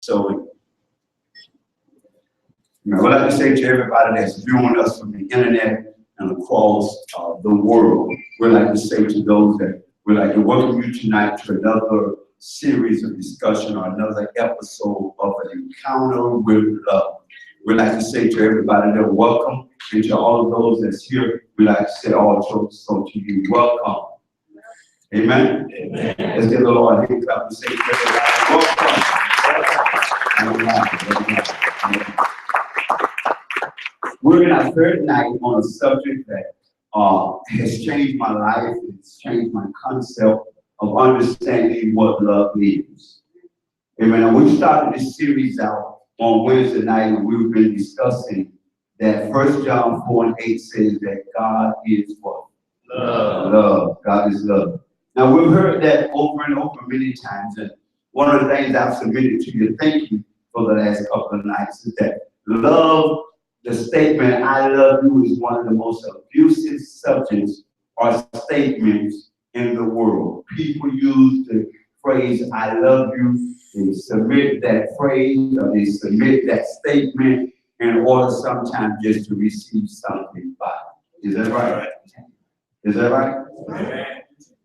So, I would like to say to everybody that's viewing us from the internet and across the world, we'd like to say to those that we'd like to welcome you tonight to another series of discussion or another episode of an encounter with love. We'd like to say to everybody that welcome, and to all of those that's here, we'd like to say also so to you, welcome. Amen? Amen. Let's give the Lord a hand clap and say to everybody, welcome. We're in our third night on a subject that has changed my life. It's changed my concept of understanding what love is. Amen. And we started this series out on Wednesday night, and we've been discussing that 1 John 4:8 says that God is what? Love. Love. God is love. Now, we've heard that over and over many times, and one of the things I've submitted to you, thank you for the last couple of nights, is that love, the statement, I love you, is one of the most abusive subjects or statements in the world. People use the phrase, I love you, they submit that phrase, or they submit that statement in order sometimes just to receive something back. Is that right? Is that right? Amen.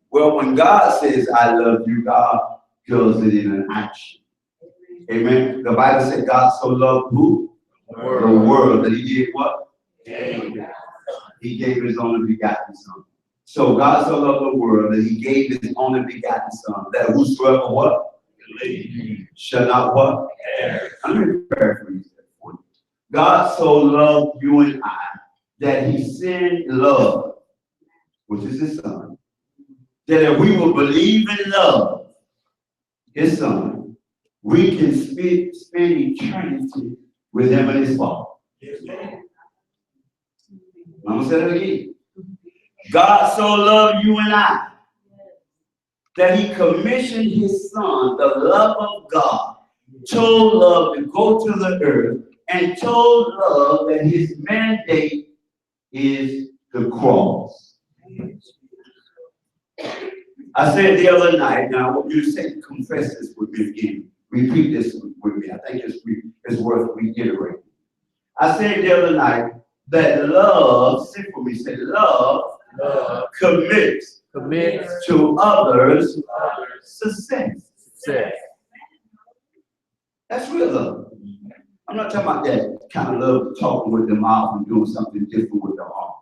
Well, when God says, I love you, God does it in an action. Amen. The Bible said God so loved who? The world. That he did what? He gave his only begotten son. So God so loved the world that he gave his only begotten son, that whosoever what? Shall not what? Let me paraphrase that for you. God so loved you and I that he sent love, which is his son, that if we will believe in love, his son, we can spend eternity with him and his Father. I'm going to say that again. God so loved you and I that he commissioned his son, the love of God, told love to go to the earth, and told love that his mandate is the cross. I said the other night, now I want you to say, confess this with me again. Repeat this with me. I think it's worth reiterating. I said the other night that love, sit for me, say love commits to others' success. That's real love. I'm not talking about that kind of love, talking with the mouth and doing something different with the heart,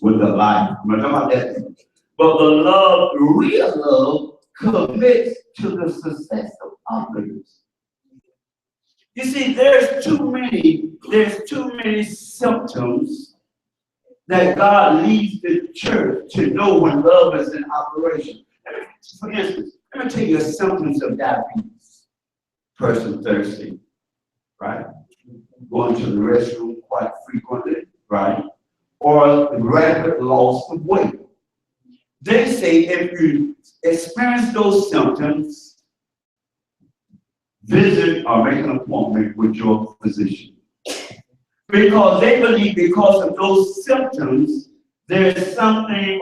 with the life. I'm not talking about that. But the love, real love, commits to the success of others. You see, there's too many symptoms that God leads the church to know when love is in operation. For instance, let me tell you the symptoms of diabetes. Person thirsty, right? Going to the restroom quite frequently, right? Or rapid loss of weight. They say if you experience those symptoms, visit or make an appointment with your physician. Because they believe because of those symptoms, there's something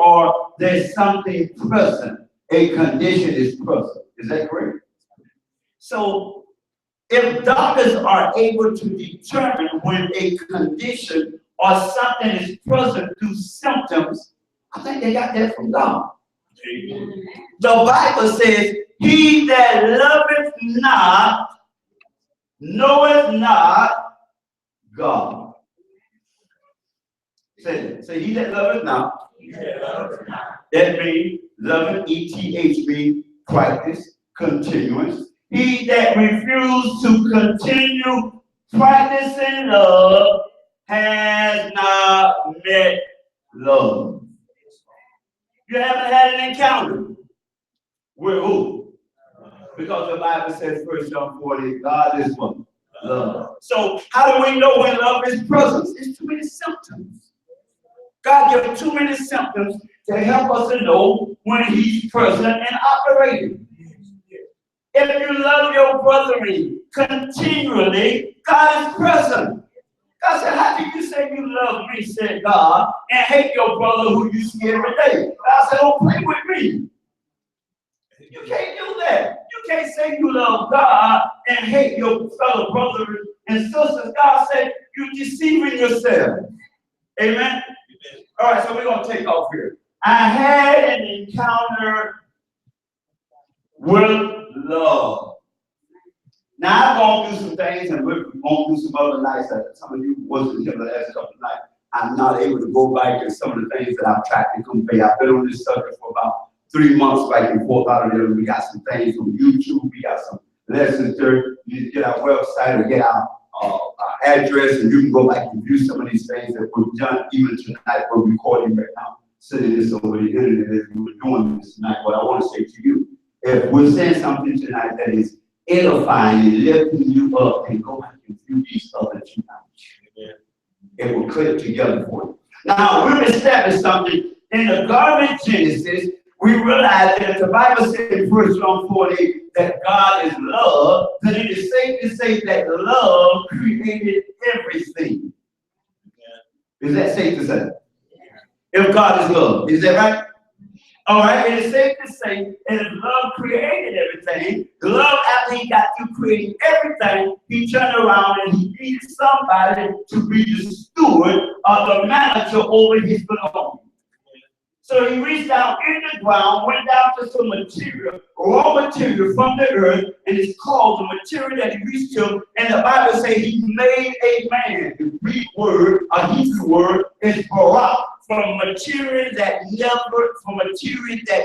present. A condition is present. Is that correct? So if doctors are able to determine when a condition or something is present through symptoms, I think they got that from God. Amen. The Bible says, he that loveth not, knoweth not God. Say he that loveth not. That means loving, E-T-H means practice, continuous. He that refused to continue practicing love has not met love. You haven't had an encounter with who? Because the Bible says 1 John 4:8, God is what? Love. So how do we know when love is present? It's too many symptoms. God gives too many symptoms to help us to know when he's present and operating. If you love your brethren continually, God is present. God said, how can you say you love me, said God, and hate your brother who you see every day? God said, don't play with me. You can't do that. You can't say you love God and hate your fellow brothers and sisters. God said you're deceiving yourself. Amen? All right, so we're going to take off here. I had an encounter with love. Now, I'm going to do some things, and we're going to do some other nights that some of you wasn't here the last couple of nights. I'm not able to go back to some of the things that I've tried to convey. I've been on this subject for about 3 months back and forth out of there. We got some things on YouTube. We got some lessons there. You get our website or get our address, and you can go back and view some of these things that we've done even tonight. We're recording right now, sending this over the internet as we were doing this tonight. But I want to say to you, if we're saying something tonight that is edifying and lifting you up, and go back and view these other tonight, it will click together for you. Now, we've established something in the Garden of Genesis. We realize that the Bible said in 1 John 4:8 that God is love, then it is safe to say that love created everything. Is that safe to say? If God is love, is that right? All right, it is safe to say that if love created everything, love, after he got through creating everything, he turned around and he needed somebody to be the steward or the manager over his belongings. So he reached down in the ground, went down to some material, raw material from the earth, and it's called the material that he reached to. And the Bible says he made a man. The Greek word, a Hebrew word, is barak, from material that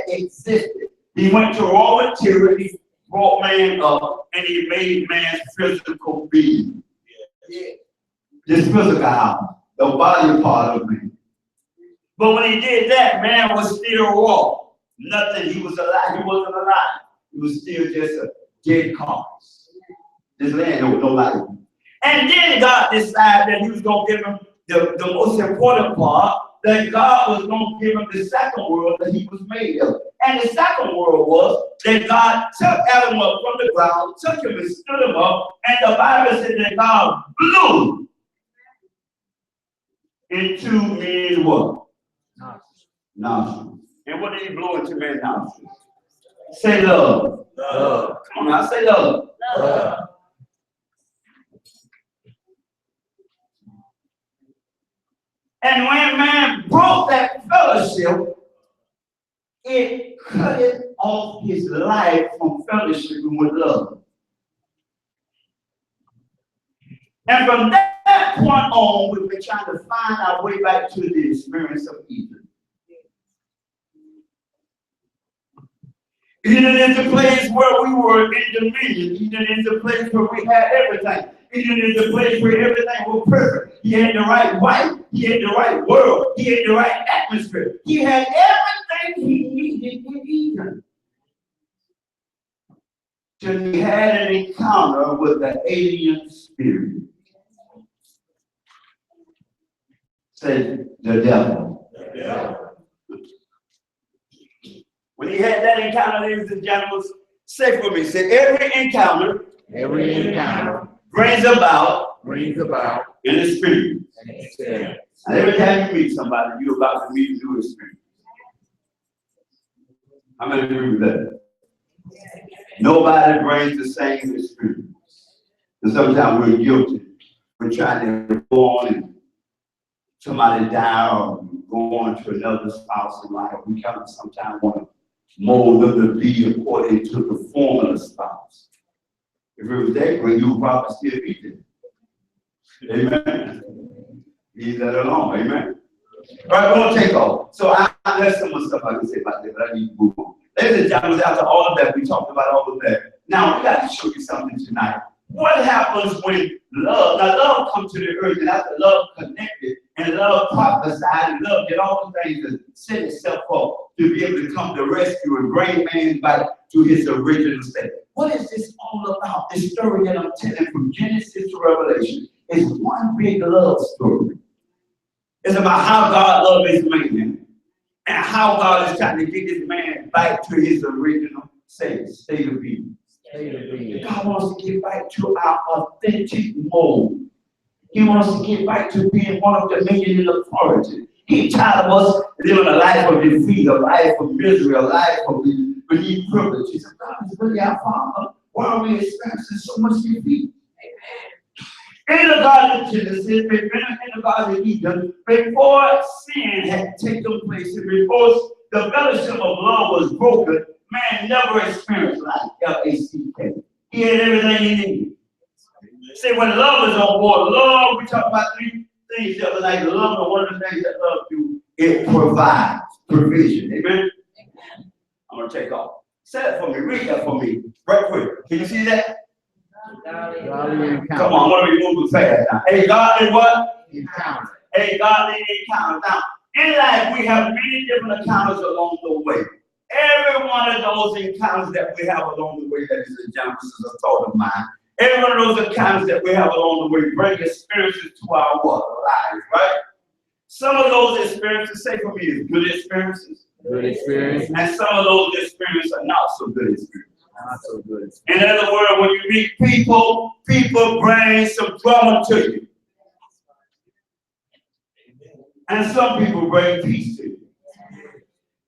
existed. He went to raw material, he brought man up, and he made man's physical being. This physical house, the body part of man. But when he did that, man was still raw. Nothing. He was alive. He wasn't alive. He was still just a dead carcass. This land, there was no life. And then God decided that he was going to give him the most important part, that God was going to give him the second world that he was made of. And the second world was that God took Adam up from the ground, took him and stood him up, and the Bible said that God blew into men's what? Nostrils. And what did he blow into man's nostrils? Say love. Love. Come on now, say love. Love. And when man broke that fellowship, it cut it off his life from fellowshipping with love. And from that point on, we've been trying to find our way back to the experience of Eden. Eden is the place where we were in dominion. Eden is the place where we had everything. Eden is the place where everything was perfect. He had the right wife. He had the right world. He had the right atmosphere. He had everything he needed in Eden. Till he had an encounter with the alien spirit. Say the devil. The devil. When he had that encounter, ladies and gentlemen, say for me, say every encounter brings about an experience. And every time you meet somebody, you're about to meet a new experience. How many agree with that? Nobody brings the same experience. And sometimes we're guilty. We're trying to go on and somebody die or go on to another spouse in life. We kind of sometimes want to mold them to be according to the form of the spouse. If it was that way, you would probably still be there. Amen. Leave that alone. Amen. All right, we're going to take off. So there's so much stuff I can say about that, but I need to move on. Ladies and gentlemen, after all of that, we talked about all of that. Now, we got to show you something tonight. What happens when love, now love comes to the earth, and after love connected, and love prophesied, and love did all the things to set itself up to be able to come to rescue and bring man back to his original state. What is this all about? This story that I'm telling from Genesis to Revelation is one big love story. It's about how God loved his man and how God is trying to get his man back to his original state of being. God wants to get back to our authentic mode. He wants to get back to being one of dominion and authority. He's tired of us living a life of defeat, a life of misery, a life of but he privileged. He said, God is really our Father. Why are we experiencing so much defeat? In the Garden of Genesis, in the Garden of Eden, before sin had taken place, and before the fellowship of love was broken, man never experienced life. L-A-C-K. He had everything he needed. See, when love is on board, love, we talked about three things the other night. Love is one of the things that love do. It provides provision. Amen? I'm going to take off. Say that for me. Read that for me. Right quick. Can you see that? Godly encounter. Come on, what are we moving fast now? A godly what? Encounter. A godly encounter. Now, in life, we have many different encounters along the way. Every one of those encounters that we have along the way, ladies and gentlemen, this is a thought of mine. Every one of those encounters that we have along the way bring experiences to our what? Lives, right? Some of those experiences, say for me, is good experiences. Good experience. And some of those experiences are not so good experiences. Not so good. In other words, when you meet people, people bring some drama to you. And some people bring peace to you.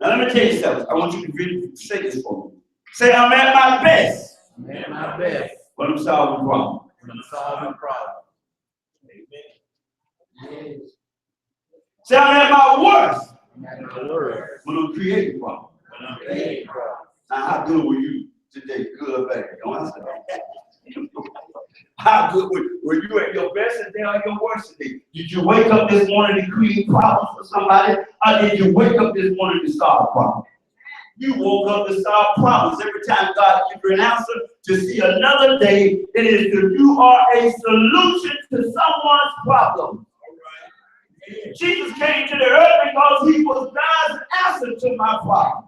Now let me tell you something. I want you to really say this for me. Say, I'm at my best. I'm at my best. When I'm solving problems. When I'm solving problems. Amen. Say, I'm at my worst. I'm at my worst. When I'm creating problems. When I'm creating problems. Now, how good were you today? Good or bad? Don't answer that. How good were you at your best today or your worst today? Did you wake up this morning to create problems for somebody? Or did you wake up this morning to solve problems? You woke up to solve problems. Every time God gives you an answer to see another day, it is that you are a solution to someone's problem. Jesus came to the earth because he was God's answer to my problem.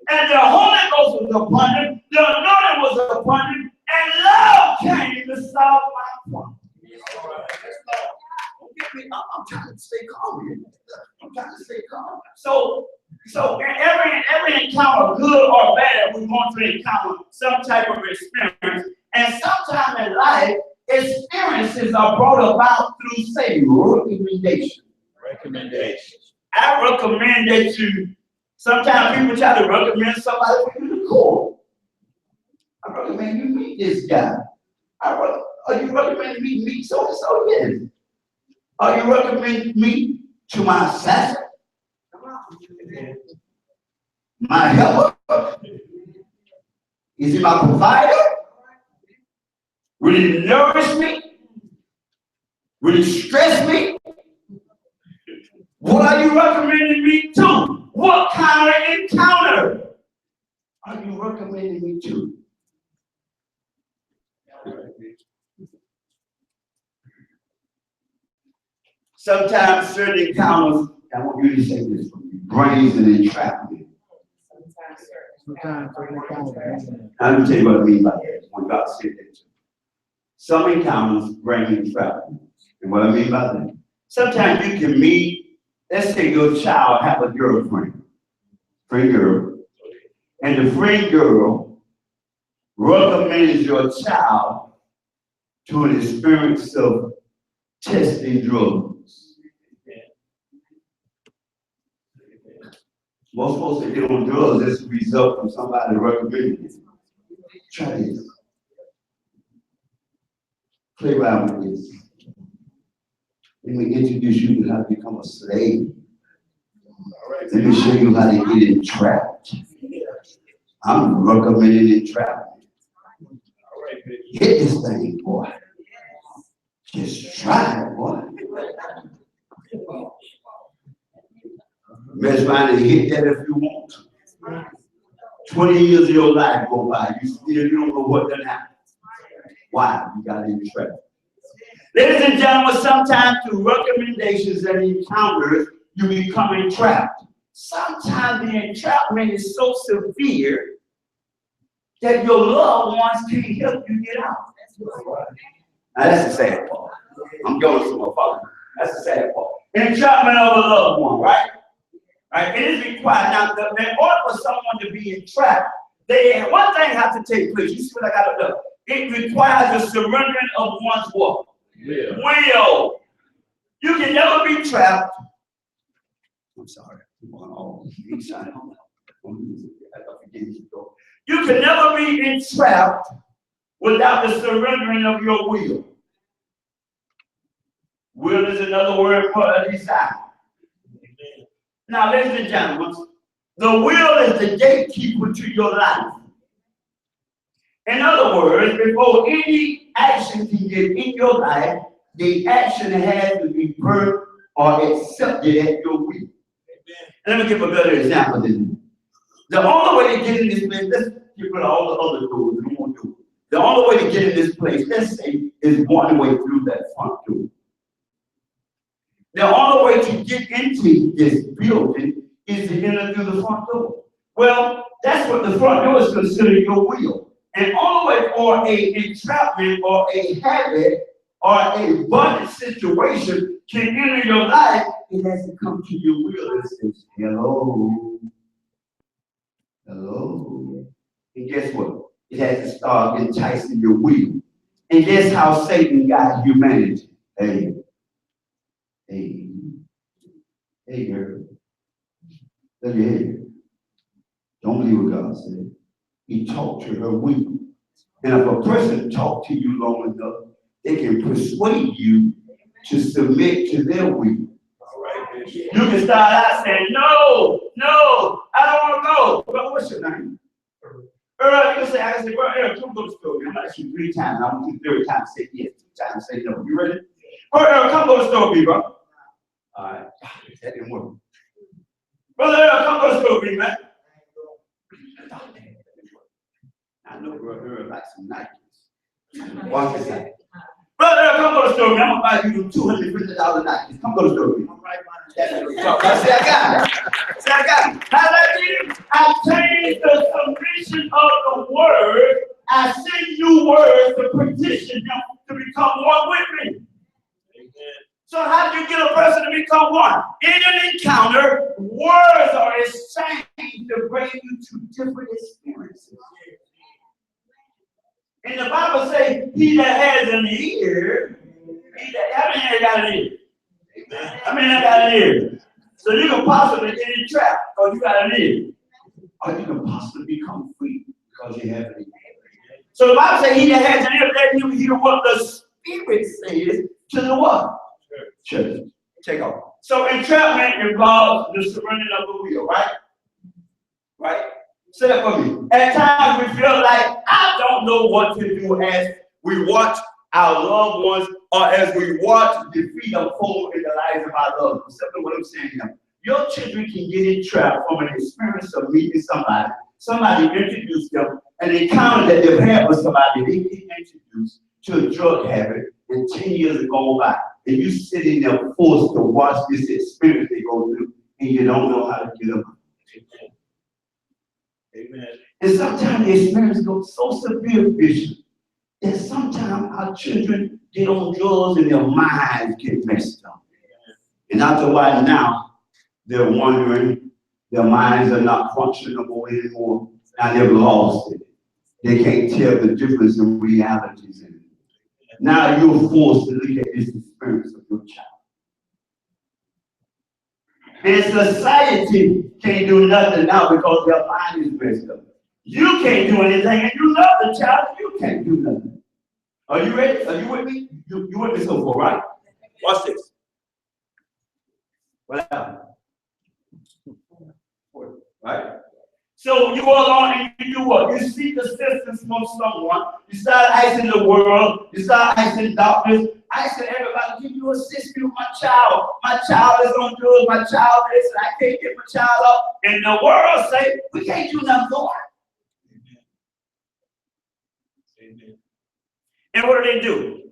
And the Holy Ghost was upon him, the anointing was upon him, and love came to solve my problem. I'm trying to stay calm here. I'm trying to stay calm. So every encounter, good or bad, we want to encounter some type of experience. And sometimes in life, experiences are brought about through, say, recommendation. I recommend that you, sometimes people try to recommend somebody for you to call. I recommend you meet this guy. Are you recommending me meet so-and-so? Yes. Are you recommending me to my assassin? My helper? Is he my provider? Will he nourish me? Will he stress me? What are you recommending me to? What kind of encounter are you recommending me to? Sometimes certain encounters, I want you to say this for me, brings an entrapment. Sometimes certain encounters. Let me tell you what I mean by that when God said that to me. Some encounters bring entrapment. And what I mean by that, sometimes you can meet, let's say your child have a girlfriend, friend girl, and the friend girl recommends your child to an experience of testing drugs. Most folks that get on drugs, that's a result from somebody recommending it. Try this. Play around with this. Let me introduce you to how to become a slave. Let me show you how to get entrapped. I'm recommending entrapment. Hit this thing, boy. Just try it, boy. Mess around and hit that if you want to. 20 years of your life go by, you don't know what done happened. Why? You got entrapped. Ladies and gentlemen, sometimes through recommendations and encounters, you become entrapped. Sometimes the entrapment is so severe that your loved ones can't help you get out. Now that's the sad part. I'm going to my father. That's the sad part. Entrapment of a loved one, right? Right? It is required. Now, in order for someone to be entrapped, one thing has to take place. You see what I got to do? It requires a surrendering of one's what? Will. You can never be trapped. I'm sorry. You can never be entrapped without the surrendering of your will. Will is another word for a desire. Now, ladies and gentlemen, the will is the gatekeeper to your life. In other words, before any action can get in your life, the action has to be birthed or accepted at your will. Let me give a better example than this. The only way to get in this place, let's get rid of all the other doors we won't do. The only way to get in this place, let's say, is one way through that front door. The only way to get into this building is to enter through the front door. Well, that's what the front door is considered your will. And only way for a entrapment or a habit or a abundant situation can enter your life, it has to come to your will. It says, hello. Hello. And guess what? It has to start enticing your will. And guess how Satan got humanity? Hey, girl. Let me hear you. Don't believe what God said. He talked to her will. And if a person talks to you long enough, they can persuade you to submit to their will. You can start out saying, no, I don't want to go. Well, what's your name? Earl, you can say, I can say, well, Earl, come go to school. I'm going to ask you 3 times. I want you 3 times to say yes, 2 times to say no. You ready? Earl, come go to school, bro. All right. That didn't work. Brother Earl, come go to school, man. I know Brother Earl likes some Nikes. Watch this out. Brother Earl, come go to store. I'm going to buy you $250 Nikes. Come go to store. See, I got it. How did I get it? I changed the submission of the word. I send you words to petition them to become one with me. Amen. So how do you get a person to become one? In an encounter, words are exchanged to bring you to different experiences. And the Bible says, he that has an ear, how many of you got an ear? How many of you got an ear? So you can possibly get in trap because you got an ear. Or you can possibly become free because you have an ear. So the Bible says, he that has an ear, let him hear what the Spirit says to the what? Church. Take off. So entrapment involves the surrendering of the will, right? Right? Say that for me. At times we feel like I don't know what to do as we watch our loved ones or as we watch the freedom fall in the lives of our loved ones. Simply what I'm saying here. Your children can get entrapped from an experience of meeting somebody introduced them, an encounter that they've had with somebody, they get introduced to a drug habit, and 10 years go by, and you sitting there forced to watch this experience they go through, and you don't know how to get them. Amen. And sometimes the experience goes so severe, Bishop, that sometimes our children get on drugs and their minds get messed up. And after a while now, they're wondering, their minds are not functional anymore. Now they've lost it. They can't tell the difference in realities in it. Now you're forced to look at this experience of your child. And society can't do nothing now because their mind is messed up. You can't do anything, and you love the child, you can't do nothing. Are you ready? Are you with me? You with me so far, right? Watch this. What happened? Right? So you are alone and you do what? You seek assistance from someone. You start asking the world. You start asking doctors. Asking everybody, can you assist me with my child? My child is on drugs. My child is, and I can't get my child up. And the world say, we can't do nothing for it. Amen. And what do?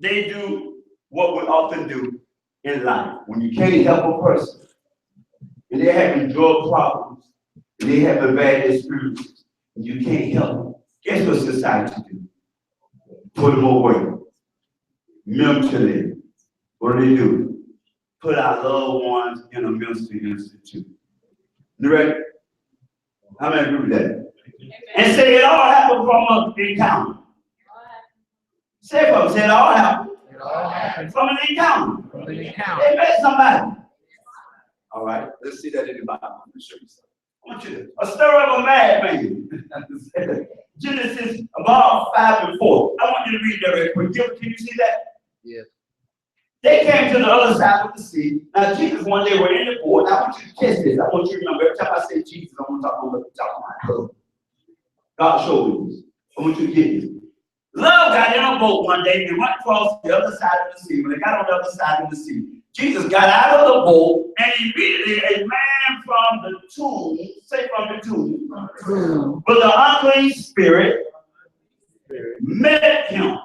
They do what we often do in life. When you can't help a person, and they're having drug problems, and they have a bad experience, and you can't help them, guess what society do? Put them away. Mentally. What do? Put our loved ones in a mental institute. You ready? How many agree with that? And say it all happened from an encounter. Say it, say it all happened from an encounter. They met somebody. All right, let's see that in the Bible. Let me show you something. want you to, a story of a madman. Genesis about 5 and 4. I want you to read that real quick. Can you see that? Yes. They came to the other side of the sea. Now, Jesus, one day, were in the boat. I want you to catch this. I want you to remember, every time I say Jesus, I want to talk about my love. God showed me this. I want you to get this. Love got in a boat one day and went across the other side of the sea. When they got on the other side of the sea, Jesus got out of the boat, and immediately a man from the tomb, say from the tomb, with an unclean spirit, met him.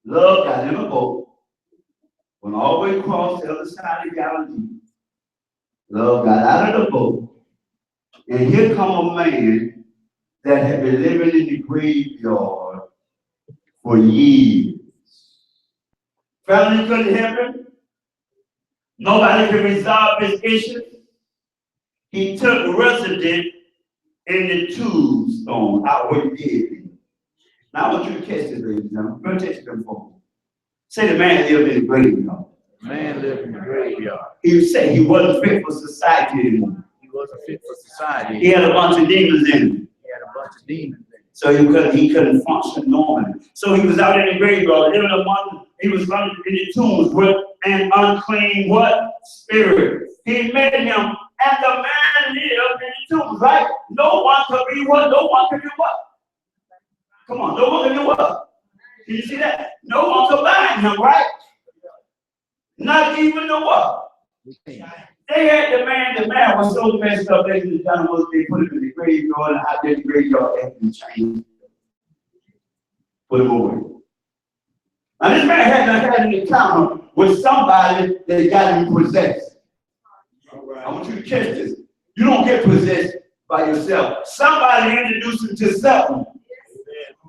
Love got in a boat, went all the way across the other side of Galilee. Love got out of the boat, and here come a man that had been living in the graveyard for years. Family couldn't help him. Nobody could resolve his issues. He took residence in the tombstone out where he did. Now I want you to catch this, ladies and gentlemen. Go catch them for me. Say the man lived in the graveyard. Man lived in the graveyard. He said he wasn't fit for society anymore. He wasn't fit for society. He had a bunch of demons in him. He had a bunch of demons in him. So he couldn't function normally. So he was out in the graveyard, living among, he was running in the tombs with an unclean what? Spirit. He met him, and the man lived in the tombs, right? No one could be what? No one could do what? Come on, no one could do what? Can you see that? No one could bind him, right? Not even the what? They had the man was so messed up, ladies and gentlemen, they put him in the graveyard, and out there in the graveyard, they had to change. Put him away. Now this man had an encounter with somebody that got him possessed. I want you to catch this. You don't get possessed by yourself. Somebody introduced him to something.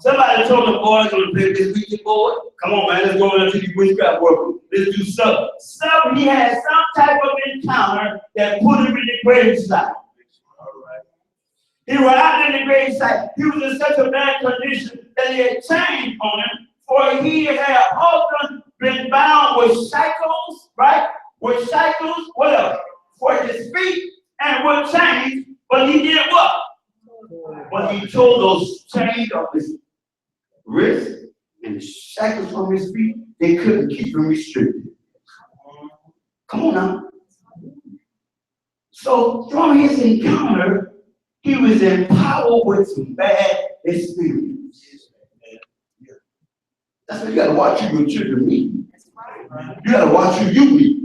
Somebody told the boys on the play this weekend, boy, come on, man, let's go into the witchcraft work. Let's do something. He had some type of encounter that put him in the gravesite. He was out in the gravesite. He was in such a bad condition that he had chains on him, for he had often been bound with shackles, right? With shackles, what else? For his feet and with chains, but he did what? But he tore those chains off his wrist and the shackles from his feet. They couldn't keep him restricted. Come on now. So from his encounter, he was empowered with some bad experience. That's why you got to watch who your children meet. You got to watch who you meet.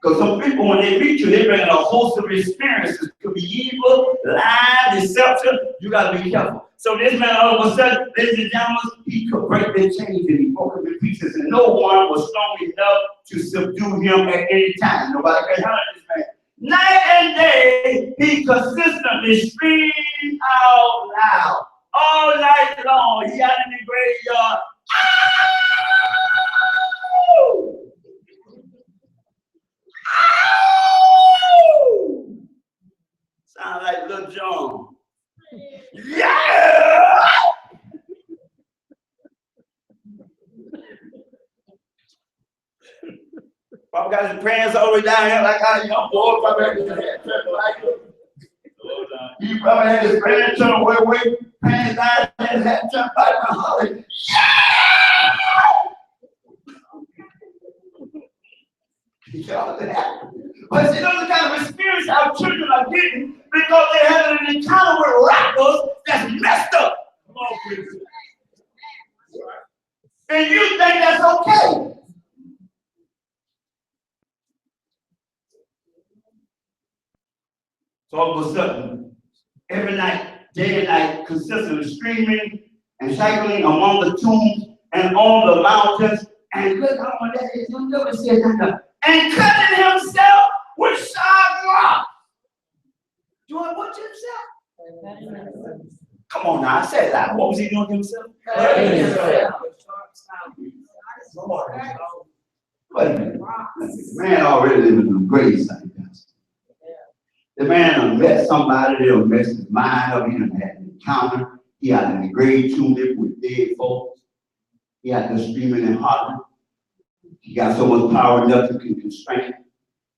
Because some people, when they meet you, they bring a host of experiences. It could be evil, lie, deception. You got to be careful. So this man, all of a sudden, ladies and gentlemen, he could break their chains and he broke them in pieces. And no one was strong enough to subdue him at any time. Nobody could handle this man. Night and day, he consistently screamed out loud. All night long, he out in the graveyard. Ow! Ow! Sound like Little John. Yeah! Probably got his pants all the way down here like how young boy probably had his head turned like he probably had his pants turned way pants down and his head turned like a holly. Yeah! But see, those are the kind of experience our children are getting because they had an encounter with rappers that's messed up. And you think that's okay. So all of a sudden, every night, day and night, consistently screaming and shackling among the tombs and on the mountains. And look how much that is. You never see that. And cutting himself with sharp rocks. Doing what to himself? Come on now, I said that. What was he doing to himself? Cutting himself. Wait a minute. Man already living in a great side. The man met somebody that'll mess his mind up. He done had an encounter. He out in the grave tomb living with dead folks. He out there screaming and hollering. He got so much power, nothing can constrain him.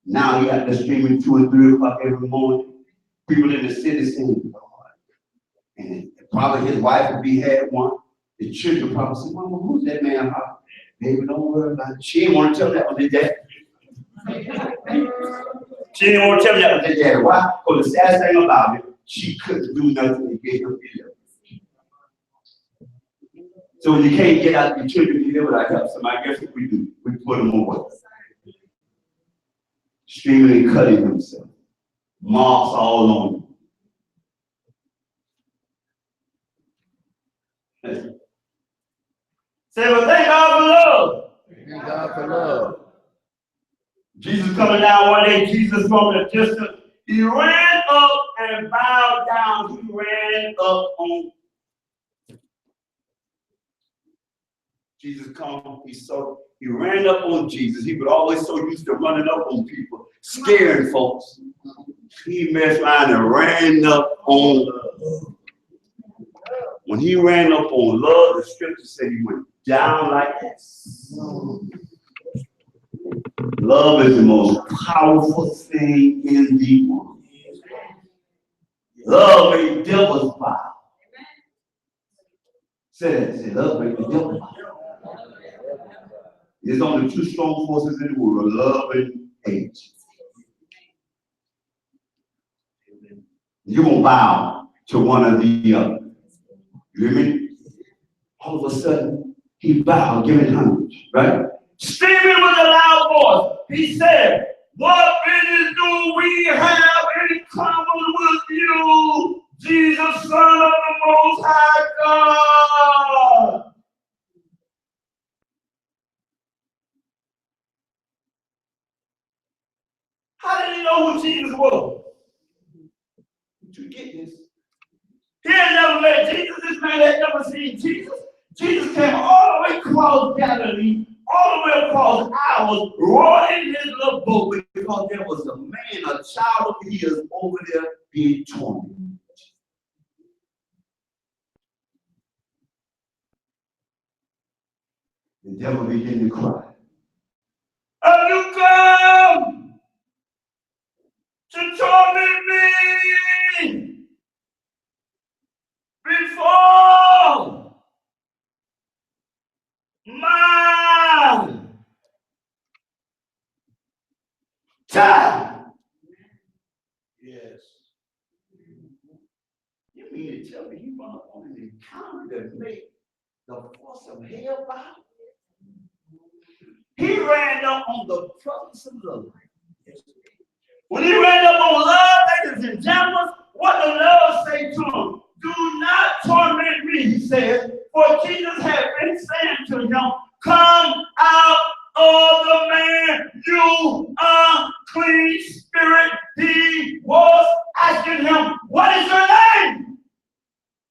Now he got to streaming 2 and 3 o'clock every morning. People in the city saying, Lord. And probably his wife, if he had one, the children probably say, Mama, who's that man? Baby, don't worry about it. She didn't want to tell me that was their dad. She didn't want to tell me that was their dad. Why? Because the sad thing about it, she couldn't do nothing to get him delivered. So when you can't get out your children delivered, I help somebody. Guess what we do? We put them away. Streaming and cutting himself. Marks all on him. Say, well, thank God for love. Thank God for love. Jesus coming down one day, Jesus from the distance, he ran up and bowed down. He ran up on Jesus come, he ran up on Jesus. He was always so used to running up on people, scaring folks. He messed around and ran up on love. When he ran up on love, the scripture said he went down like this. Love is the most powerful thing in the world. Love made devils bow. Say love made the devils bow. There's only 2 strong forces in the world, love and hate. You're going to bow to one or the other. You hear me? All of a sudden, he bowed, giving homage, right? Stephen with a loud voice, he said, what business do we have in common with you, Jesus, Son of the Most High God? How did he know who Jesus was? Did you get this? He had never met Jesus. This man had never seen Jesus. Jesus came all the way across Galilee, all the way across ours, rowing in his little boat because there was a man, a child of his, over there being tormented. The devil began to cry. Have you come to torment me before my time? Yes. You mean to tell me you run up on an encounter that made the force of hell bow? He ran up on the presence of love. When he ran up on love, ladies and gentlemen, what the Lord say to him? Do not torment me, he said, for Jesus had been saying to him, come out of the man, you unclean spirit. He was asking him, what is your name?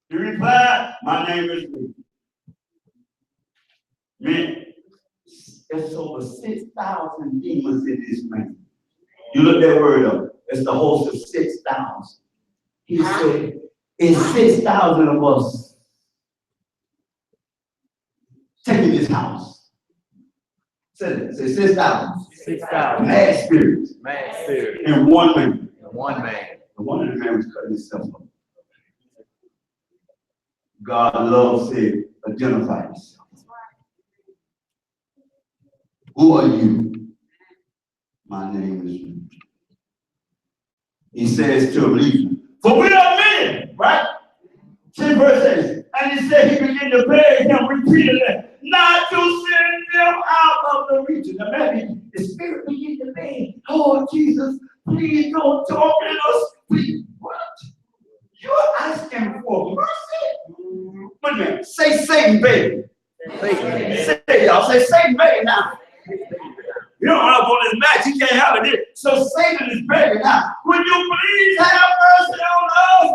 He replied, my name is Luke. Man, there's over 6,000 demons in this man. You look that word up. It's the host of 6,000. He said, it's 6,000 of us taking this house. Say 6,000. 6,000. Mad spirits. Mad spirit. And one man. One man. And one of the men was cutting himself up. God loves said, identify yourself. Who are you? My name is Luke. He says to him, for we are men, right? 10 verses. And he said he began to beg him repeatedly not to send them out of the region. Now maybe the spirit began to beg, oh Jesus, please don't torment us. Please, what? You're asking for mercy? Wait a minute. Say Satan, baby. Say, y'all say Satan, baby now. You don't run up on this match, you can't have it. So Satan is begging now. Would you please have mercy on us?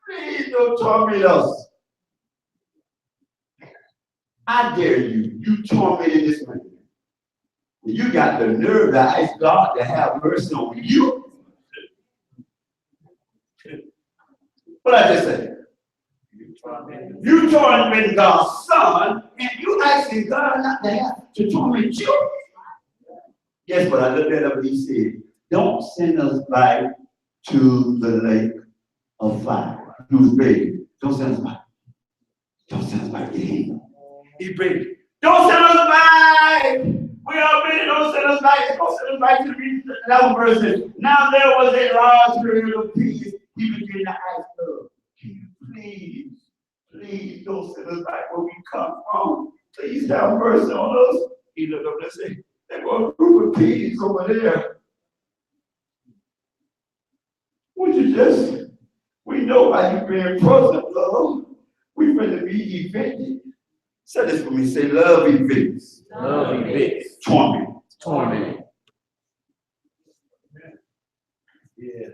Please don't torment us. I dare you. You tormented this man. You got the nerve to ask God to have mercy on you. What I just said? You torment God's son, and you asking God not to have to torment you. Guess what? I looked at him and he said, don't send us back to the lake of fire. He was begging. Don't send us back. Don't send us back to him. He begged. Don't send us back. We are begging. Don't send us back. Don't send us back to the 11th verse. Now there was a large herd of pigs. He began to ask her, can you please don't send us back where we come from. Please have mercy on us. He looked up and said, there go a group of pigs over there. Would you just, we know why you're being present, love. We're going to be evicted. Say this for me. Say, love evicts. Love evicts. Torment. Torment. Yes.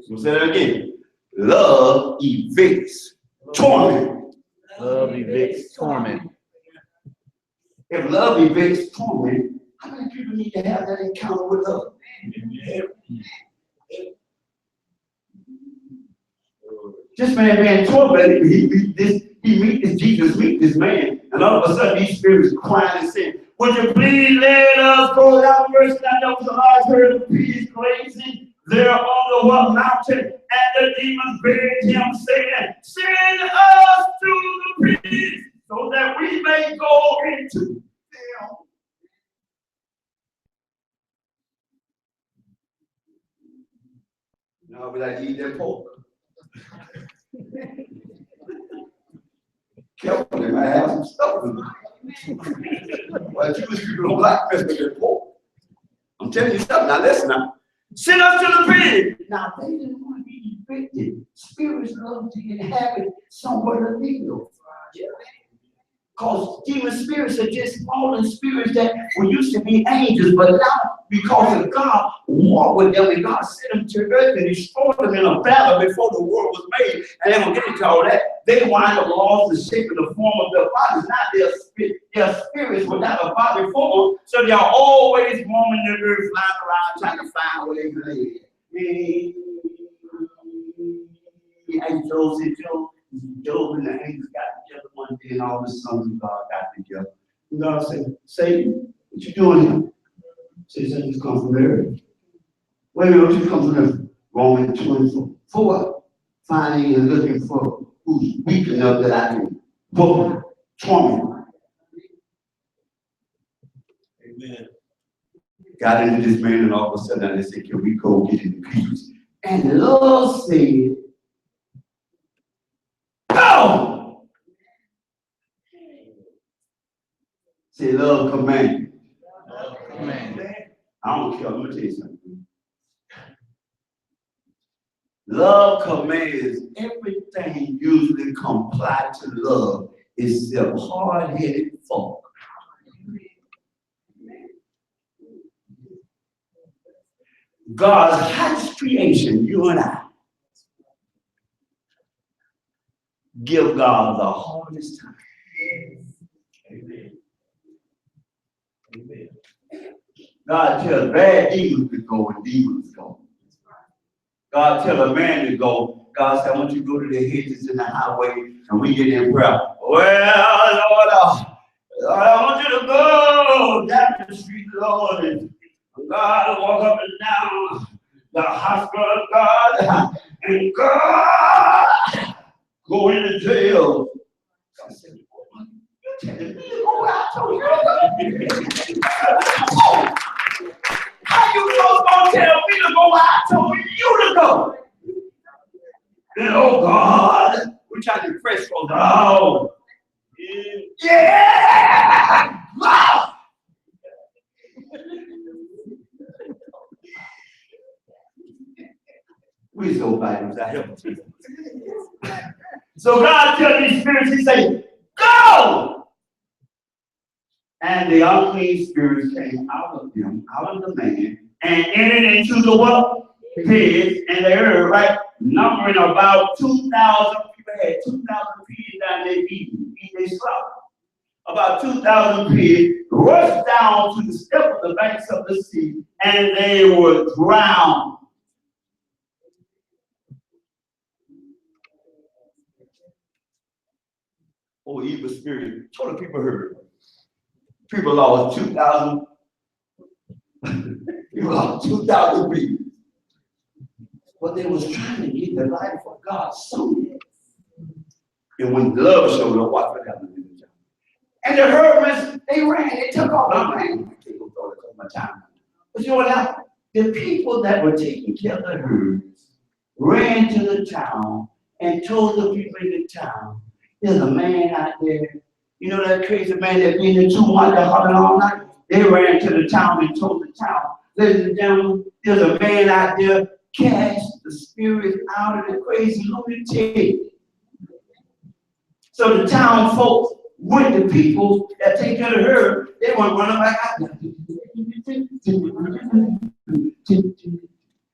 So say that again. Love evicts. Torment. Love evicts. Torment. If love evicts torment, how many people need to have that encounter with love? This man being tormented, Jesus meet this man, and all of a sudden these spirits crying and saying, would you please let us go down first? And there was a large herd of pigs grazing there on the what mountain, and the demons begged him, saying, send us to the pigs, so that we may go into them. Now we like to eat that pork. Careful, they might have some stuff in it. Well, Jewish people don't like messing with their pork. I'm telling you something. Now listen now. Send us to the pig. Now they didn't want to be evicted. Spirits love to inhabit somewhere illegal. Because demon spirits are just fallen spirits that were used to be angels, but now because of God war with them and God sent them to earth and destroyed them in a battle before the world was made, and they don't get into all that. They wind up lost the shape and the form of their bodies. Not their spirits without a body form, so they are always roaming the earth, flying around, trying to find where they can live. And Job and the angels got together one day, and all the sons of God got together. And God said, Satan, what you doing here? Satan just come from there. Wait a minute, what you come from there? Romans 24. For what? Finding and looking for who's weak enough that I can book, torment. Amen. Got into this man, and all of a sudden they said, can we go get in the pieces? And the Lord said, go! Say, love command. Love command. I don't care. Let me tell you something. Love commands. Everything usually comply to love except hard-headed folk. God's highest creation, you and I, give God the hardest time. Amen. Amen. God tells bad demons to go and demons go. God tells a man to go. God said, I want you to go to the hedges and the highway, and we get in prayer. Well, Lord, I want you to go down the street, Lord, and God walk up and down the hospital of God, and God go into jail. I said, you're telling me to go where I told you. How you gonna tell me to go where I told you to go? And oh God, we're trying to press for God. Yeah! Wow! We so bad, I help you. So God tells these spirits, he said, go! And the unclean spirits came out of them, out of the man, and entered into the what? Pigs, and they heard, right? Numbering about 2,000 people, had 2,000 pigs down there eating their slaughter. About 2,000 pigs rushed down to the step of the banks of the sea, and they were drowned. or evil spirit. Told the people heard. People lost 2,000. People lost 2,000 people. But they was trying to get the life of God somewhere. And when love showed up, watch what happened in the job. And the herdsmen, they ran, they took off. I'm like, I can't go through it my time. But you know what happened? The people that were taking care of the herds ran to the town and told the people in the town, there's a man out there. You know that crazy man that been in 200 hollering all night? They ran to the town and told the town, ladies and gentlemen, there's a man out there, cast the spirit out of the crazy lunatic. So the town folks went to people that take care of her, they want to run back out there.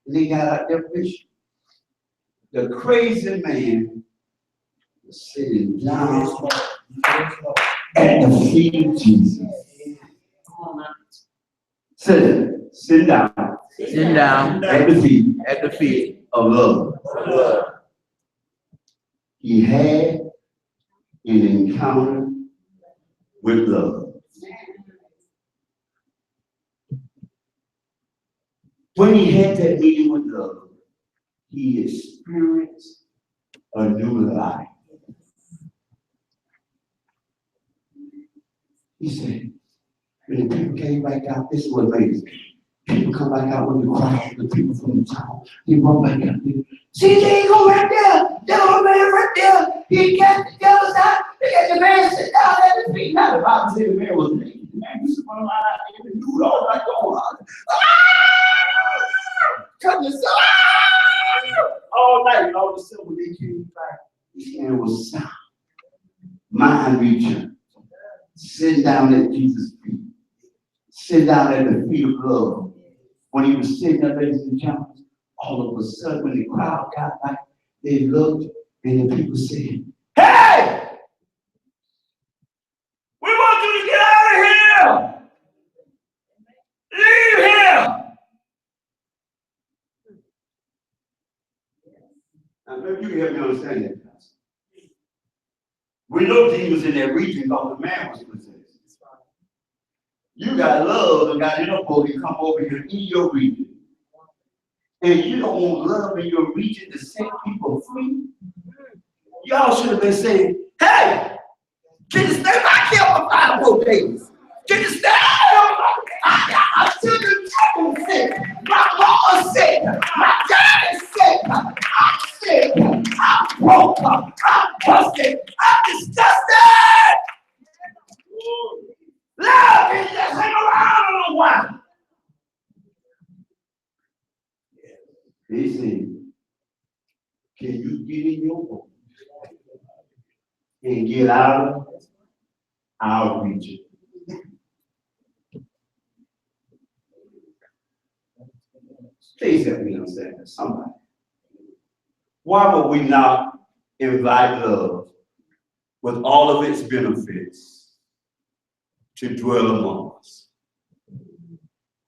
They got out there fishing. The crazy man was sitting down at the feet of Jesus. Sit down. Sit down At the feet of love. He had an encounter with love. When he had that meeting with love, he experienced a new life. He said, when the people came back out, this was amazing. People come back out with the crowd, the people from the town. They run back out there. See, there you go right there. That old man right there. He got the devil's out. They got the man sit down at his feet. Now the Bible said the man was naked. The man used to run around out there and do it all like going on. Cut yourself. All night. And all of a sudden when they came back, his hand was sound. Mind reaching. Sitting down at Jesus' feet. Sit down at the feet of love. When he was sitting there, ladies and gentlemen, all of a sudden, when the crowd got back, they looked and the people said, hey! We want you to get out of here! Leave here! Now, maybe you can help me understand that. We know demons in that region because the man was possessed. You got love and got enough for you come over here in your region. And you don't want love in your region to set people free. Y'all should have been saying, hey, can you stay back here for 5 more days? Can you stay? I took the devil sick. My mama's sick. My daddy's sick. I'm sick. I'm broke. I'm busted. I'm disgusted. Love is just hang around a little while. He said, can you get in your boat and get out of our region? Please help me understand that, somebody. Why would we not invite love with all of its benefits to dwell among us?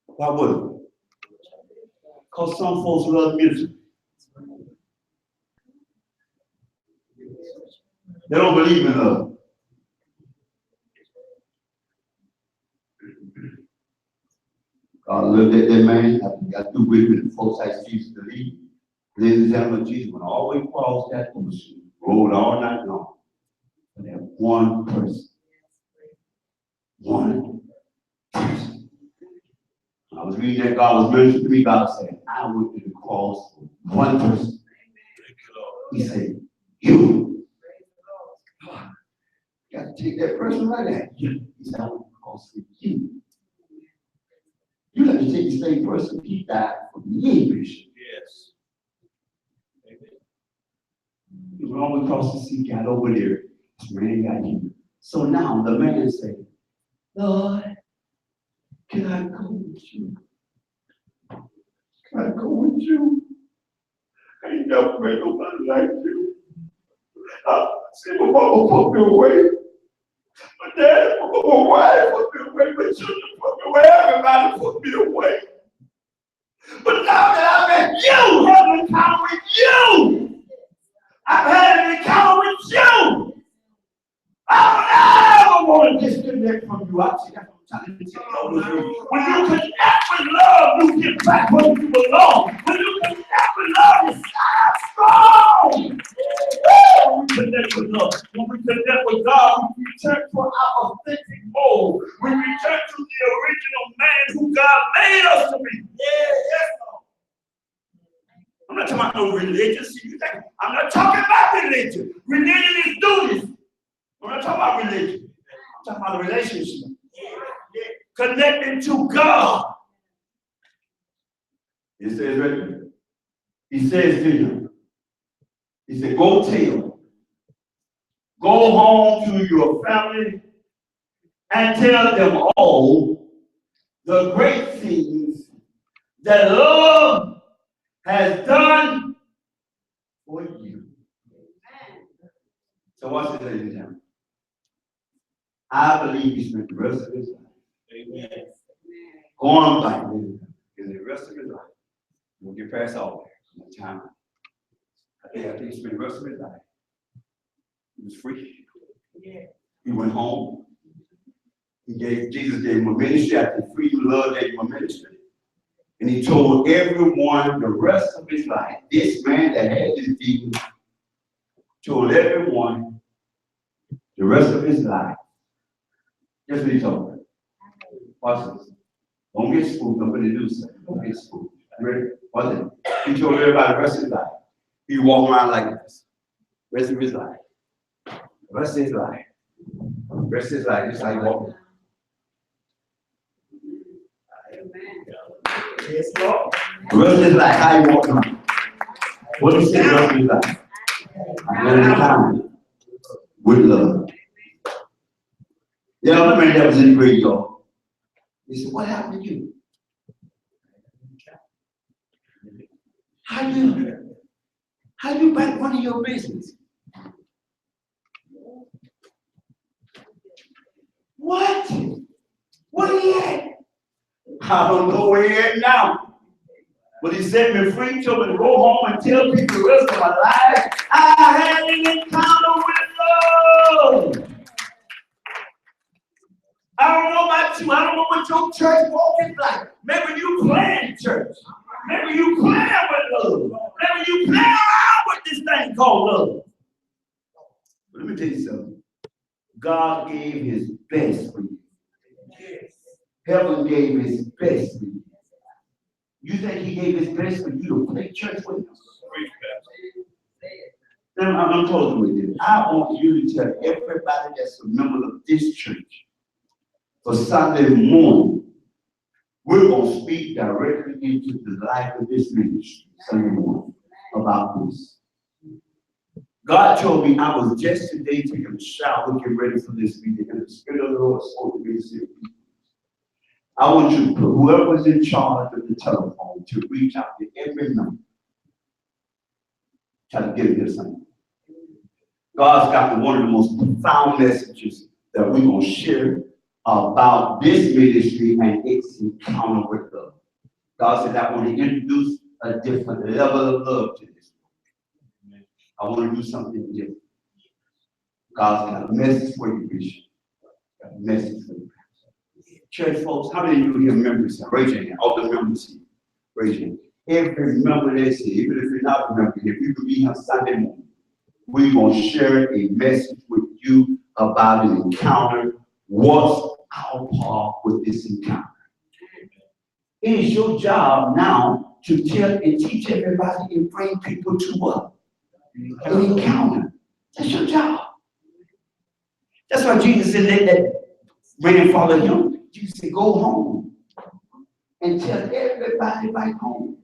Why wouldn't we? Because some folks love music. They don't believe in love. God looked at that man, I got through with him, and folks asked Jesus to leave. Ladies and gentlemen, Jesus went all the way across that ocean, rode all night long. But that one person. One person. I was reading that God was mentioning to me, God said, I went to the cross for one person. He said, you. Got to take that person right at you. He said, I went to the cross for you. You have to take the same person. He died for me, Bishop. Yes. He went all across the sea, got over there. This man got you. So now the man said, Lord, can I go with you? Can I go with you? I ain't never met nobody like you. See, my mama put me away. My dad put my wife put me away. My children put me away. Everybody put me away. But now that I've met you, had an encounter with you. I've had an encounter with you. you. I see that. I'm trying to tell you. When you connect with love, you get back where you belong. When you connect with love, you stand strong. When we connect with love, when we connect with God, we return to our authentic mode. We return to the original man who God made us to be. Yes, Lord. I'm not talking about no religion. See, I'm not talking about religion. Religion is duties. I'm not talking about religion. I'm talking about a relationship. Connecting to God. It says right there. He says to him, he said, go home to your family and tell them all the great things that love has done for you. So watch this, ladies and gentlemen. I believe he spent the rest of his life. Amen. Going back in the rest of his life. We'll get past all that. Time. I think he spent the rest of his life. He was free. Yeah. He went home. Jesus gave him a ministry. After free love gave him a ministry. And he told everyone the rest of his life, this man that had this demon, told everyone the rest of his life. That's what he told them. Watch this. Don't get spooked. I'm going to do something. Don't get spooked. Ready? Watch it. He told everybody the rest of his life. He walked around like this. The rest of his life. The rest of his life. The rest of his life. Just like walking. Yes, Lord. The rest of his life. How he walked around. What did he say the rest of his life? I'm going to time with love. The other man that was in the graveyard. He said, what happened to you? How you back running your business? What? Where he at? I don't know where he at now. But he set me free, told me to go home and tell people the rest of my life I had an encounter with love. I don't know about you. I don't know what your church walk is like. Maybe you playing church. Maybe you playing with love. Maybe you playing around with this thing called love. But let me tell you something. God gave his best for you. Yes. Heaven gave his best for you. You think he gave his best for you to play church with him? Now, I'm closing with this. I want you to tell everybody that's a member of this church for Sunday morning, we're going to speak directly into the life of this ministry Sunday morning about this. God told me I was just today taking a shower, getting ready for this meeting, and the Spirit of the Lord spoke to me and said, I want you to put whoever's in charge of the telephone to reach out to every number. Try to get it this Sunday. God's got one of the most profound messages that we're going to share about this ministry and its encounter with love. God said, I want to introduce a different level of love to this. I want to do something different. God's got a message for you, Bishop. Got a message for you. Church folks, how many of you here members? Raise your hand. All the members here. Raise your hand. Every member that's here, even if you're not a member, if you can be here Sunday morning, we're going to share a message with you about an encounter. What's our part with this encounter? It is your job now to tell and teach everybody and bring people to what? An encounter. That's your job. That's why Jesus said that man followed him. Jesus said, go home and tell everybody back home.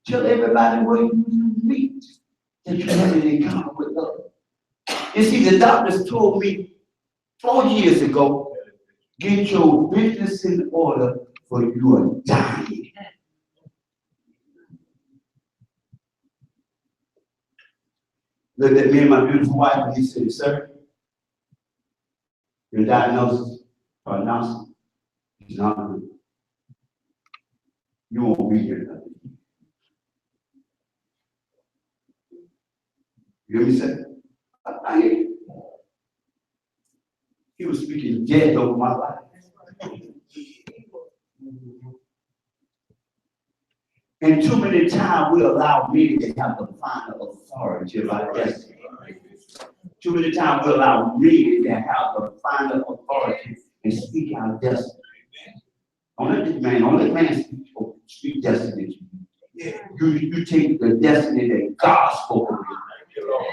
Tell everybody where you meet that you have an encounter with love. You see, the doctors told me 4 years ago, get your business in order for you are dying. Looked at me and my beautiful wife and he said, sir, your diagnosis, prognosis is not good. You won't be here nothing. You hear me say? I hear you. He was speaking death over my life. And too many times we allow men to have the final authority of our destiny. Too many times we allow men to have the final authority and speak our destiny. Don't let man speak destiny. You take the destiny that God spoke of you.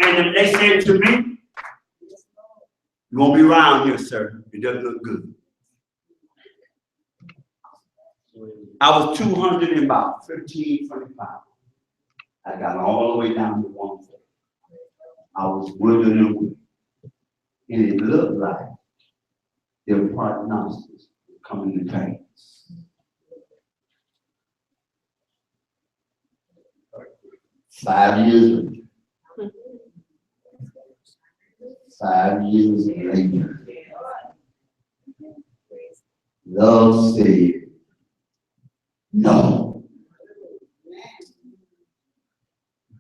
And if they said to me, you won't be around here, sir. It doesn't look good. I was 200 and about 15, 25. I got all the way down to 1 foot. I was withering away. And it looked like their prognosis was coming to pass. 5 years later. 5 years later. Love said, no.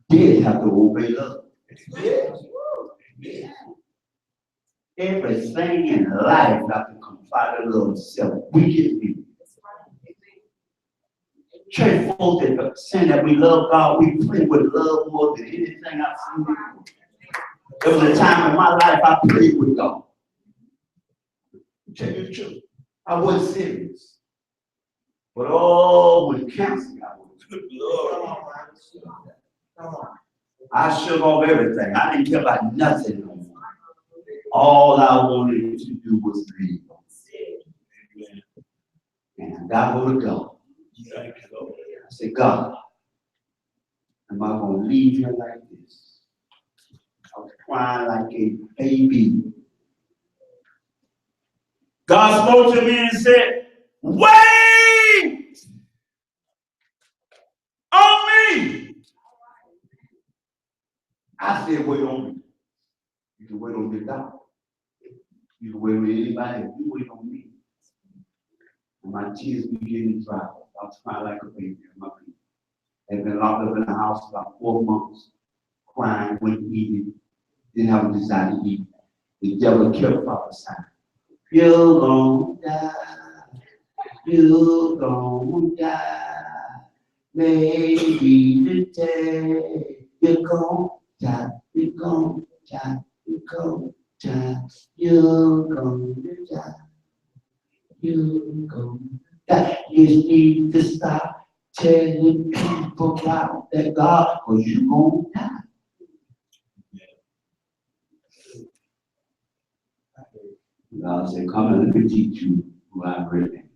Did have to obey love. Everything in life got to comply to love self. We get people. Church folks that saying that we love God, we pray with love more than anything I've seen before. There was a time in my life I prayed with God. To tell you the truth, I wasn't serious. But oh, when cancer got I shook off everything. I didn't care about nothing no more. All I wanted to do was leave. And I got hold of God. I said, God, am I going to leave here like this? I was crying like a baby. God spoke to me and said, wait on me. I said, wait on me. You can wait on your doctor. You can wait on anybody. You wait on me. And my tears began to dry. I was crying like a baby in my feet. I'd been locked up in the house for about 4 months, crying, wouldn't eat it, didn't have a desire to eat. The devil kept prophesying. You're gonna die. You're gonna die. Maybe today you're gonna die. You're gonna die. You're gonna die. You're gonna die. You're gonna die. You need to stop telling people about that God, because you're gonna die. God said, come and let me teach you who I really am.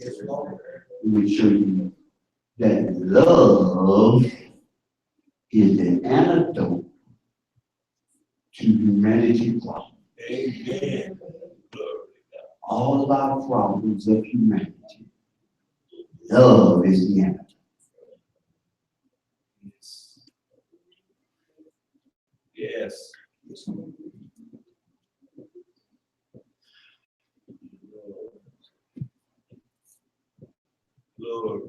Let me show you that love is the antidote to humanity's problem. Amen. All of our problems of humanity, love is the antidote. Yes. Yes. Lord.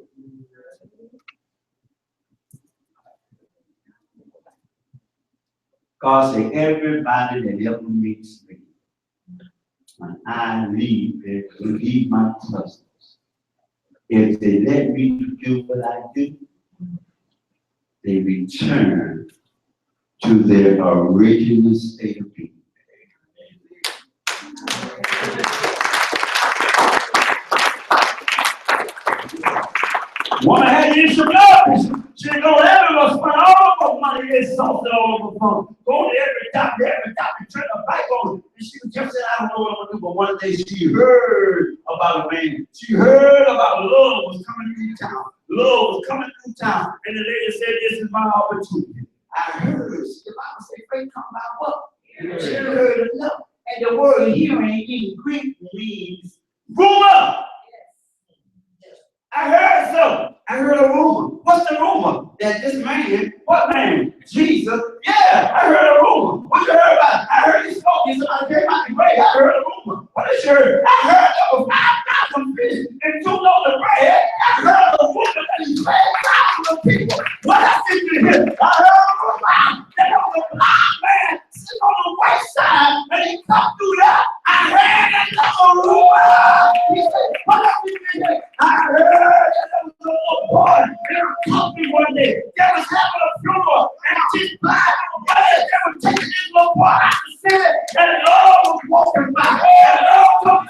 God said, everybody that ever meets me, when I leave, they leave my presence. If they let me do what I do, they return to their original state of being. Woman had to some love. She didn't go to everywhere, spend all of her money, get salted all over the phone. Go to every doctor, turn her back on. And she just said, I don't know what I'm going to do. But one day she heard about a man. She heard about love was coming through town. Love was coming through town. And the lady said, this is my opportunity. I heard. The Bible said, faith come by what? She heard enough. And the word hearing in Greek means rumor. I heard something. I heard a rumor. What's the rumor? That this man, what man? Jesus. Yeah, I heard a rumor. What you heard about? I heard he spoke. He said, I came out the grave. I heard a rumor. What did you heard? I heard there was 5,000 fish and 2 loads of bread. I heard a rumor that he fed 5,000 people. What I see you here? I heard a rumor that there was a blind man sitting on the right side and he come through there. I heard another rumor. little part out the city, and the Lord was walking by. And the Lord told me,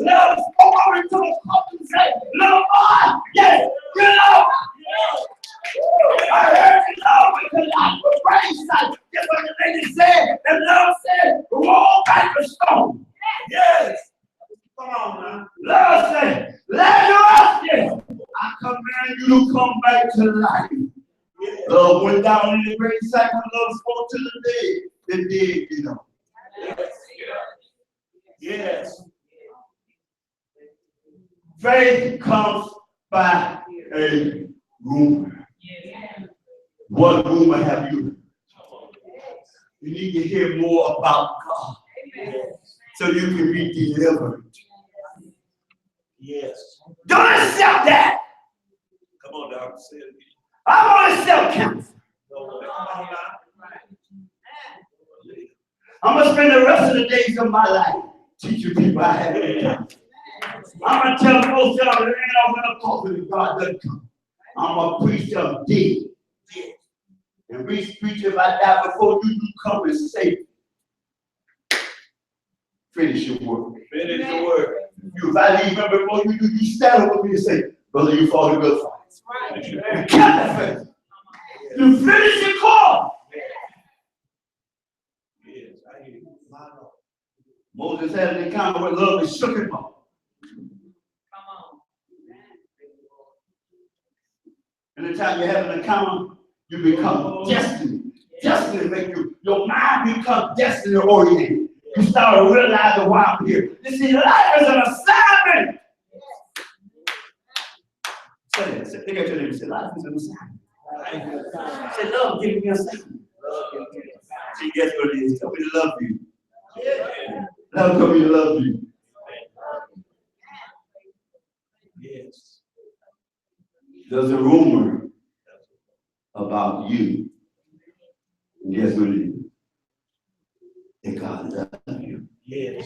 love spoke over to the cup and said, little boy, yes, get up. I heard you know because I was raised like that's what the lady said. And love said, roll back the stone. Yes. Come on now. Love said, Lazarus, yes. I command you to come back to life. Love went down in the great cycle. Love spoke to the dead. The dead, you know. Yes. Yes. Faith comes by a rumor. What rumor have you heard? You need to hear more about God so you can be delivered. Yes. Don't accept that. Come on, Doctor. Say it again. I want to accept counsel. I'm going to spend the rest of the days of my life teaching people how to have counsel. I'm going to tell folks that I'm laying off in a coffin if God doesn't come. I'm going to preach them dead. And we preach about that before you do come and say, finish your work. Finish your work. If I leave him before you do, you stand up with me and say, brother, you fought a good fight. Right. You kept the faith. You finish your call. Yes, I hear you. Moses had an encounter with love and shook him up. Come on. Anytime you have an encounter, you become destined. Destiny make your mind become destiny oriented. You start realizing why I'm here. You see, life is an assignment. Say that. Look at your name and say, life is an assignment. Say, love giving me an assignment. See, guess what it is? Tell me to love you. Love told me to love you. Yes. There's a rumor about you. And guess what it is? That God loves you. Yes.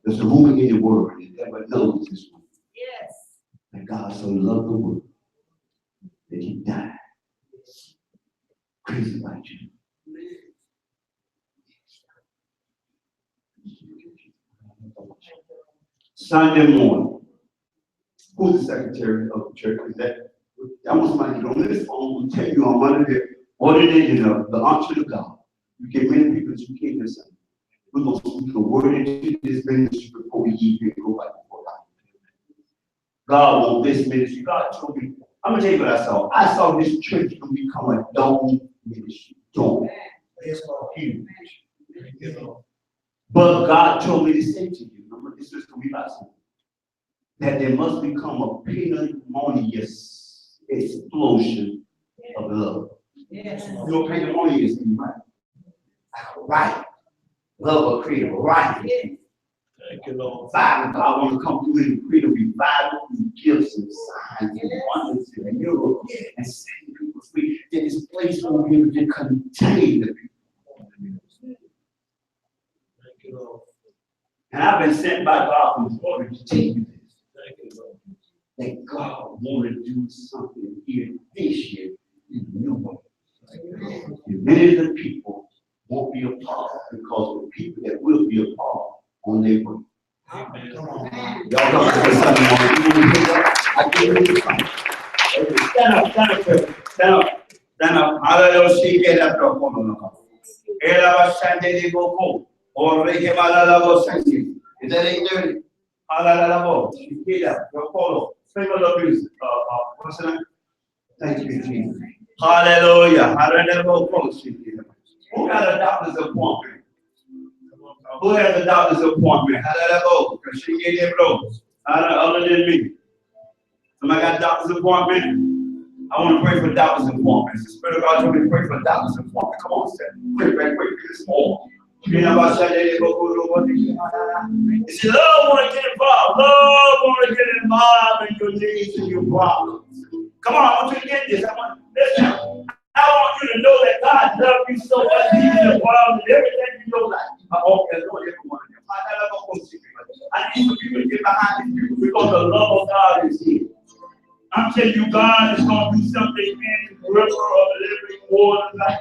There's a rumor in the word that everyone knows this one. Yes. That God so loved the world that he died. Crazy about you. Sunday morning. Who's the secretary of the church? Is that? I want somebody to get on this phone and tell you on Monday what it is, the unction of God. You get many people that you can't listen. We're going to speak the word into this ministry before we even go back before God. God wants this ministry. God told me, I'm going to tell you what I saw. I saw this church going to become a dome ministry. Dome. It's huge. But God told me to say to you, this is going to be about something, that there must become a pandemonious explosion of love. Yes. You know what pandemonious means, right? Right. Love will create a riot. Thank you, Lord. Fire of God want to come through and create a revival and gifts and signs and wonders and miracles and setting people free. That this place won't be able to contain the people. Thank you, Lord. And I've been sent by God from glory to tell you this. Thank you, Lord. That God want to do something here this year in a new way. And many of the people won't be a part because the people that will be a part on their way. Amen. Come on. Y'all come to Sunday morning. I give you something. Stand up, stand up, stand up, stand up. Hallelujah. She get up. Is that 8:30? Hallelujah. She get up. Sing a little music. What's the name? Thank you, Jesus. Hallelujah. Hallelujah. Who got a doctor's appointment? Who has a doctor's appointment? Hallelujah. Because she gave them blows. Other than me. Somebody got a doctor's appointment? I want to pray for doctor's appointments. The Spirit of God told me to pray for doctor's appointment. Come on, Seth. Quick, this morning. You see, love want to get involved. Love want to get involved in your needs and your problems. Come on, I want you to get this. Listen. I want you to know that God loves you so much, He's involved in everything in your life. I hope that's what everyone of them. I need for you to get behind these people because the love of God is here. I'm telling you, God is going to do something in the river of living water like